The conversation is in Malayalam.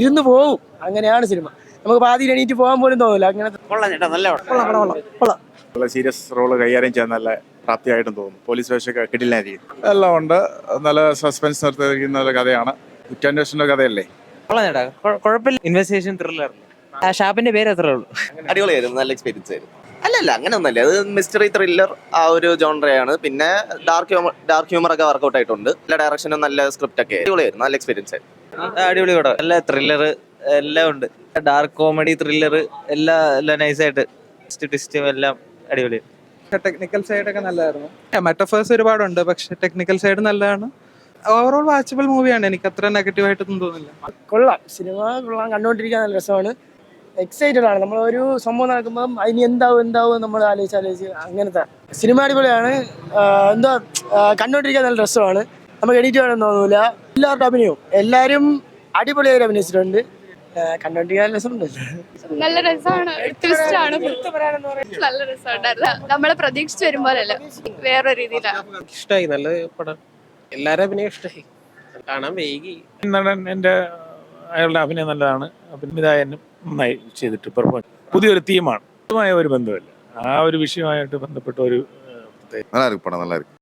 ഇരുന്ന് പോവും. അങ്ങനെയാണ് സിനിമ. നമുക്ക് പാതിയിൽ എണീറ്റ് പോകാൻ പോലും തോന്നില്ല. അങ്ങനത്തെ നല്ല സീരിയസ് റോള് കൈകാര്യം ചെയ്യാൻ നല്ല പ്രാപ്തിയായിട്ടും തോന്നുന്നു. പോലീസ് വേഷമൊക്കെ കിട്ടില്ലായിരിക്കും. എല്ലാം ഉണ്ട്. നല്ല സസ്പെൻസ് നിർത്തിയിരിക്കുന്ന ഒരു കഥയാണ്. കുറ്റാന്വേഷണ കഥയല്ലേ. കുഴപ്പമില്ല. Investigation thriller. ഷാപ്പിന്റെ പേര് അത്രേ ഉള്ളൂ. അടിപൊളിയായിരുന്നു, നല്ല എക്സ്പീരിയൻസ് ആയിരുന്നു. അല്ലല്ല, അങ്ങനെ ഒന്നല്ല, അത് മിസ്റ്ററി ത്രില്ലർ ആ ഒരു ജോൺറയാണ്. പിന്നെ ഡാർക്ക് ഹ്യൂമർ ഒക്കെ വർക്ക്ഔട്ട് ആയിട്ടുണ്ട്. നല്ല ഡയറക്ഷനും നല്ല സ്ക്രിപ്റ്റ് ഒക്കെ അടിപൊളിയായിരുന്നു, നല്ല എക്സ്പീരിയൻസ് ആയിരുന്നു. അടിപൊളി പടം. നല്ല ത്രില്ലർ എല്ലാം ഉണ്ട്. ഡാർക്ക് കോമഡി ത്രില്ലർ എല്ലാം നൈസായിട്ട് ട്വിസ്റ്റും എല്ലാം അടിപൊളി. ടെക്നിക്കൽ സൈഡൊക്കെ നല്ലതായിരുന്നു. മെറ്റഫേഴ്സ് ഒരുപാടുണ്ട്, പക്ഷെ ടെക്നിക്കൽ സൈഡ് നല്ലതാണ്. ഓവറോൾ വാച്ചബിൾ മൂവിയാണ്. എനിക്ക് അത്ര നെഗറ്റീവായിട്ടൊന്നും തോന്നില്ല. കൊള്ളാം, സിനിമ കൊള്ളാം, കണ്ടുകൊണ്ടിരിക്കാൻ നല്ല രസമാണ്. എക്സൈറ്റഡ് ആണ്. നമ്മളൊരു സംഭവം നടക്കുമ്പം അതിന് എന്താവും നമ്മൾ ആലോചിച്ച് അങ്ങനത്തെ സിനിമ അടിപൊളിയാണ്. എന്താ കണ്ടുകൊണ്ടിരിക്കാൻ നല്ല രസമാണ്. നമുക്ക് എഡിറ്റ് വേണമെന്ന് തോന്നൂല. എല്ലാവരുടെ അഭിനയവും എല്ലാവരും അടിപൊളിയായി അഭിനയിച്ചിട്ടുണ്ട്. കണ്ടോണ്ടിരിക്കാൻ രസമുണ്ട്. നല്ല രസമാണ്, ട്വിസ്റ്റ് ആണ്, നല്ല രസമുണ്ടായിരുന്നു. നമ്മളെ പ്രതീക്ഷിച്ച് വരുമ്പോഴല്ല, വേറെ രീതിയിലാണ്. ഇഷ്ടമായി, നല്ല പടം. എല്ലാവരും അഭിനയം ഇഷ്ടമായി, കാണാൻ വൈകി. നടൻ അയാളുടെ അഭിനയം നല്ലതാണ്. അഭിനേതായനും നന്നായി ചെയ്തിട്ട് പെർഫോം. പുതിയൊരു തീമാണ്. ഒരു ബന്ധമില്ല, ആ ഒരു വിഷയമായിട്ട് ബന്ധപ്പെട്ട ഒരു നല്ലതായിരിക്കും പടം, നല്ലതായിരിക്കും.